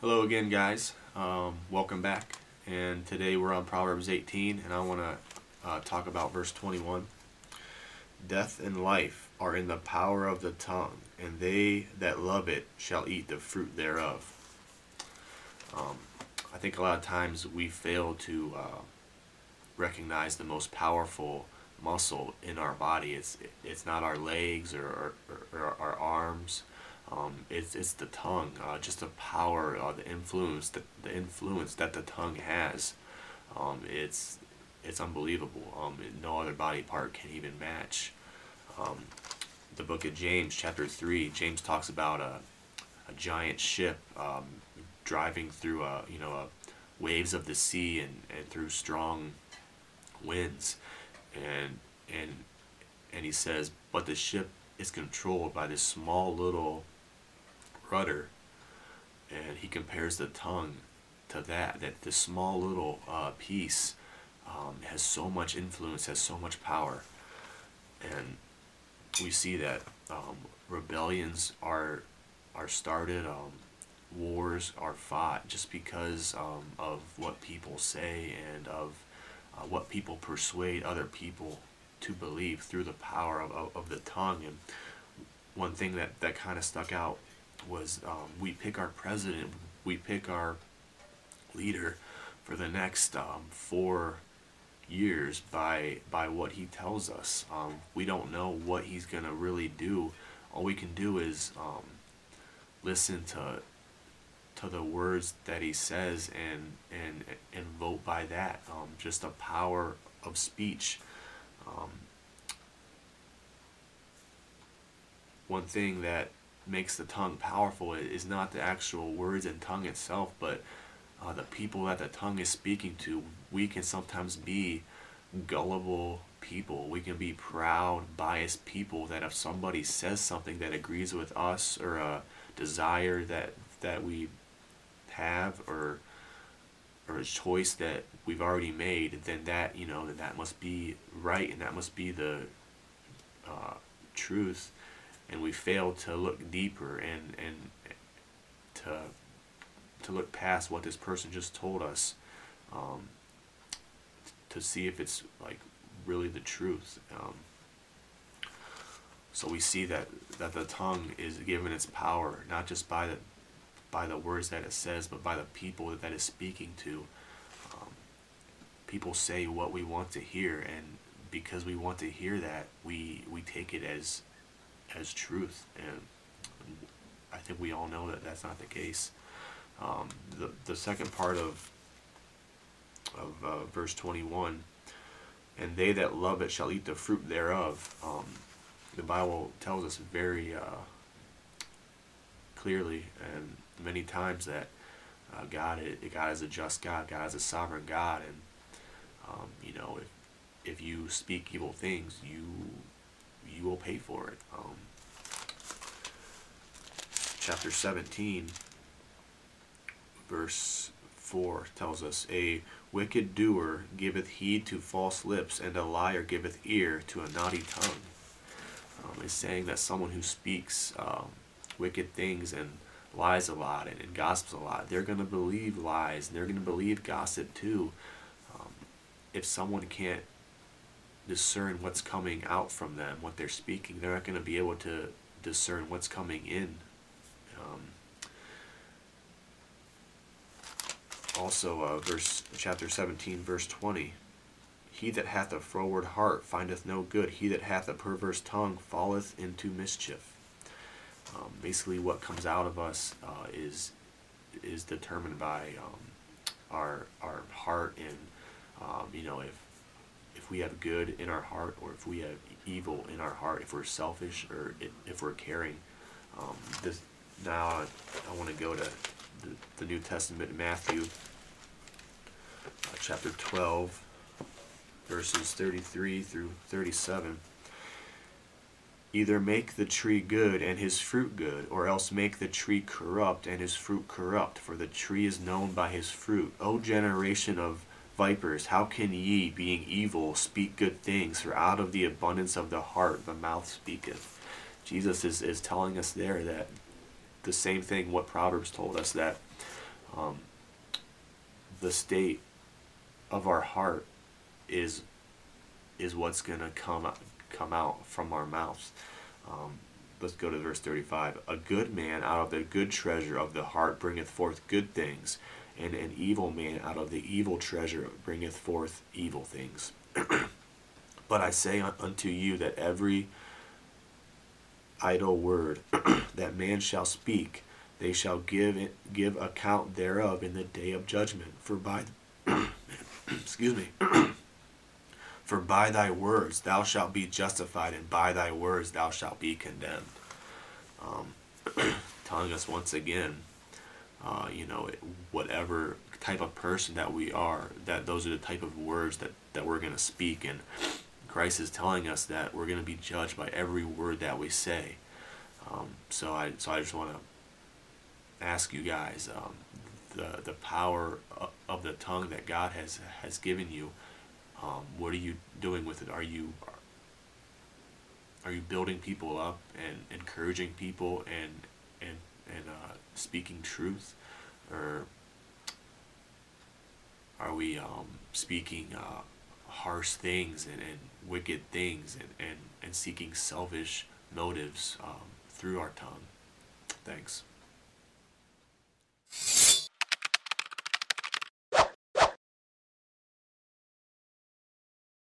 Hello again, guys. Welcome back. And today we're on Proverbs 18, and I want to talk about verse 21. Death and life are in the power of the tongue, and they that love it shall eat the fruit thereof. I think a lot of times we fail to recognize the most powerful muscle in our body. It's not our legs or our arms. It's the tongue, just the power, the influence that the tongue has. It's unbelievable. No other body part can even match. The book of James, chapter 3, James talks about a giant ship driving through waves of the sea and through strong winds, and and and he says, but the ship is controlled by this small little rudder, and he compares the tongue to that this small little piece has so much influence, has so much power. And we see that rebellions are started, wars are fought just because of what people say and of what people persuade other people to believe through the power of the tongue. And one thing that kind of stuck out was we pick our president, we pick our leader for the next 4 years by what he tells us. We don't know what he's going to really do. All we can do is listen to the words that he says and vote by that. Just the power of speech. One thing that makes the tongue powerful is not the actual words and tongue itself, but the people that the tongue is speaking to. We can sometimes be gullible people. We can be proud, biased people that if somebody says something that agrees with us or a desire that we have or a choice that we've already made, then that must be right and that must be the truth. And we fail to look deeper and to look past what this person just told us, to see if it's like really the truth. So we see that the tongue is given its power not just by the words that it says, but by the people that is speaking to. People say what we want to hear, and because we want to hear that, we take it as truth. And I think we all know that that's not the case. The second part of verse 21, and they that love it shall eat the fruit thereof. The Bible tells us very clearly and many times that God is a just God. God is a sovereign God, and if you speak evil things, you will pay for it. Chapter 17, verse 4 tells us, a wicked doer giveth heed to false lips, and a liar giveth ear to a naughty tongue. It's saying that someone who speaks wicked things and lies a lot and gossips a lot, they're going to believe lies, and they're going to believe gossip too. If someone can't discern what's coming out from them, what they're speaking, they're not going to be able to discern what's coming in. Also, chapter 17, verse 20. He that hath a froward heart findeth no good. He that hath a perverse tongue falleth into mischief. Basically, what comes out of us is determined by our heart, and if we have good in our heart or if we have evil in our heart, if we're selfish or if we're caring. Now I want to go to the New Testament, Matthew chapter 12, verses 33 through 37. Either make the tree good and his fruit good, or else make the tree corrupt and his fruit corrupt, for the tree is known by his fruit. O generation of vipers, how can ye, being evil, speak good things? For out of the abundance of the heart the mouth speaketh. Jesus is telling us there that the same thing what Proverbs told us, that The state of our heart is what's going to come out from our mouths. Let's go to verse 35. A good man out of the good treasure of the heart bringeth forth good things, and an evil man out of the evil treasure bringeth forth evil things. But I say unto you that every idle word that man shall speak, they shall give account thereof in the day of judgment. For by excuse me. For by thy words thou shalt be justified, and by thy words thou shalt be condemned. Telling us once again, whatever type of person that we are, that those are the type of words that we're going to speak. And Christ is telling us that we're going to be judged by every word that we say. So I just want to ask you guys, the power of the tongue that God has given you. What are you doing with it? Are you building people up and encouraging people and speaking truth, or are we speaking harsh things and wicked things and seeking selfish motives through our tongue? Thanks.